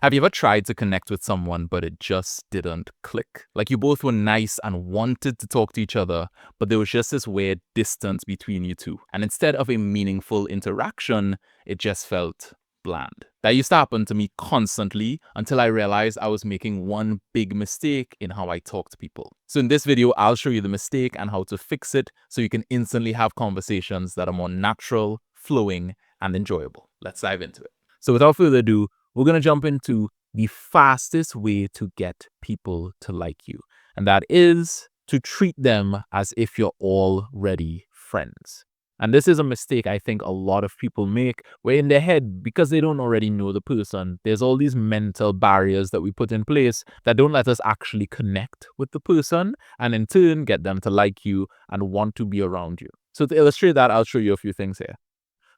Have you ever tried to connect with someone, but it just didn't click? Like you both were nice and wanted to talk to each other, but there was just this weird distance between you two. And instead of a meaningful interaction, it just felt bland. That used to happen to me constantly until I realized I was making one big mistake in how I talk to people. So in this video, I'll show you the mistake and how to fix it so you can instantly have conversations that are more natural, flowing, and enjoyable. Let's dive into it. So without further ado, we're going to jump into the fastest way to get people to like you. And that is to treat them as if you're already friends. And this is a mistake I think a lot of people make, where in their head, because they don't already know the person, there's all these mental barriers that we put in place that don't let us actually connect with the person and in turn get them to like you and want to be around you. So to illustrate that, I'll show you a few things here.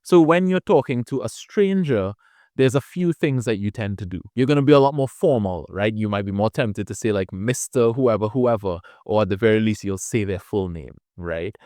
So when you're talking to a stranger, there's a few things that you tend to do. You're going to be a lot more formal, right? You might be more tempted to say like Mr. whoever, or at the very least, you'll say their full name, right?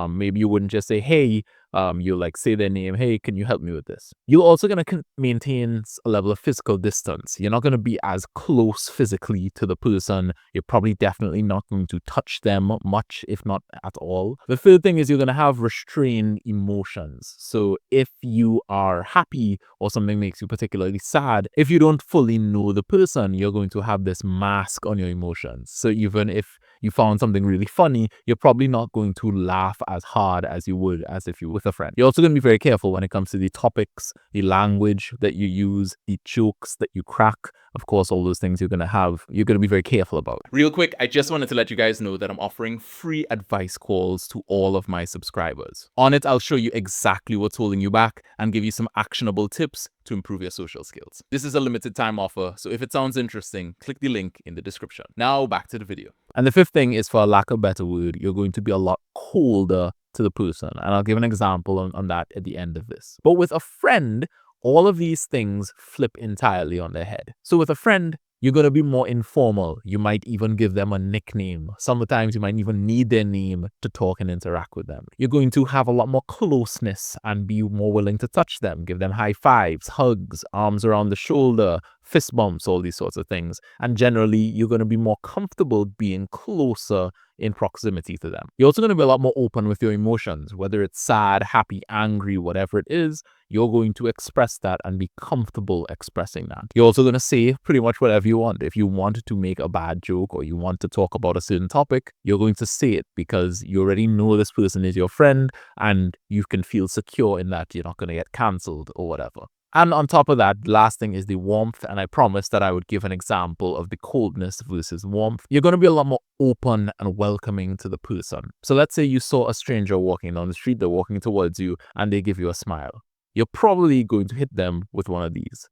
Maybe you wouldn't just say, hey, you'll like say their name. Hey, can you help me with this? You're also going to maintain a level of physical distance. You're not going to be as close physically to the person. You're probably definitely not going to touch them much, if not at all. The third thing is you're going to have restrained emotions. So if you are happy or something makes you particularly sad, if you don't fully know the person, you're going to have this mask on your emotions. So even if you found something really funny, you're probably not going to laugh as hard as you would as if you were with a friend. You're also going to be very careful when it comes to the topics, the language that you use, the jokes that you crack. Of course, all those things you're going to be very careful about. Real quick, I just wanted to let you guys know that I'm offering free advice calls to all of my subscribers. On it, I'll show you exactly what's holding you back and give you some actionable tips to improve your social skills. This is a limited time offer, so if it sounds interesting, click the link in the description. Now back to the video. And the fifth thing is, for a lack of a better word, you're going to be a lot colder to the person. And I'll give an example on that at the end of this. But with a friend, all of these things flip entirely on their head. So with a friend, you're going to be more informal. You might even give them a nickname. Sometimes you might even need their name to talk and interact with them. You're going to have a lot more closeness and be more willing to touch them, give them high fives, hugs, arms around the shoulder, fist bumps, all these sorts of things. And generally, you're going to be more comfortable being closer in proximity to them. You're also going to be a lot more open with your emotions, whether it's sad, happy, angry, whatever it is. You're going to express that and be comfortable expressing that. You're also going to say pretty much whatever you want. If you want to make a bad joke or you want to talk about a certain topic, you're going to say it because you already know this person is your friend and you can feel secure in that you're not going to get cancelled or whatever. And on top of that, last thing is the warmth. And I promised that I would give an example of the coldness versus warmth. You're going to be a lot more open and welcoming to the person. So let's say you saw a stranger walking down the street, they're walking towards you and they give you a smile. You're probably going to hit them with one of these,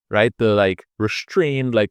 right? The like restrained, like,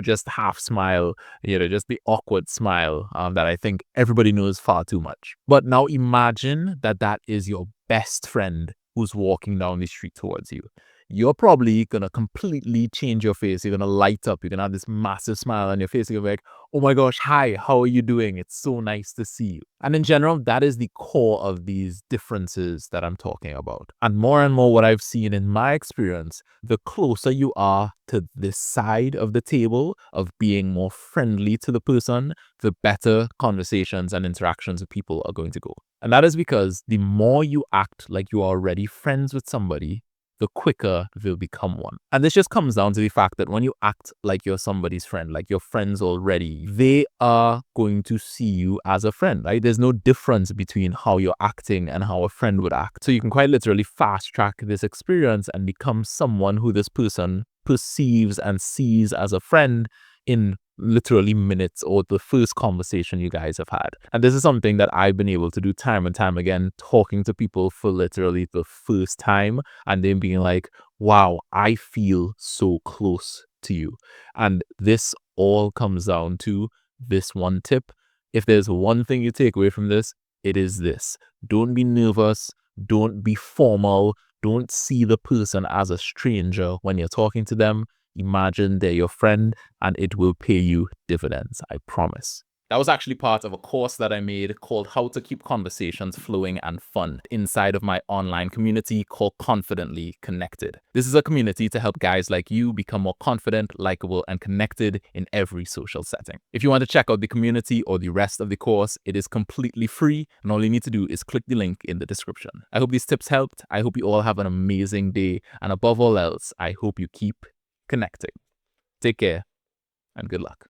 just half smile, just the awkward smile that I think everybody knows far too much. But now imagine that that is your best friend who's walking down the street towards you. You're probably going to completely change your face. You're going to light up. You're going to have this massive smile on your face. You're going to be like, oh my gosh, hi, how are you doing? It's so nice to see you. And in general, that is the core of these differences that I'm talking about. And more what I've seen in my experience, the closer you are to this side of the table of being more friendly to the person, the better conversations and interactions with people are going to go. And that is because the more you act like you are already friends with somebody, the quicker they'll become one. And this just comes down to the fact that when you act like you're somebody's friend, like you're friends already, they are going to see you as a friend, right? There's no difference between how you're acting and how a friend would act. So you can quite literally fast track this experience and become someone who this person perceives and sees as a friend in literally minutes or the first conversation you guys have had. And this is something that I've been able to do time and time again, talking to people for literally the first time and then being like, wow, I feel so close to you. And this all comes down to this one tip. If there's one thing you take away from this, it is this. Don't be nervous. Don't be formal. Don't see the person as a stranger when you're talking to them. Imagine they're your friend and it will pay you dividends, I promise. That was actually part of a course that I made called How to Keep Conversations Flowing and Fun inside of my online community called Confidently Connected. This is a community to help guys like you become more confident, likable, and connected in every social setting. If you want to check out the community or the rest of the course, it is completely free, and all you need to do is click the link in the description. I hope these tips helped. I hope you all have an amazing day, and above all else, I hope you keep connecting. Take care, and good luck.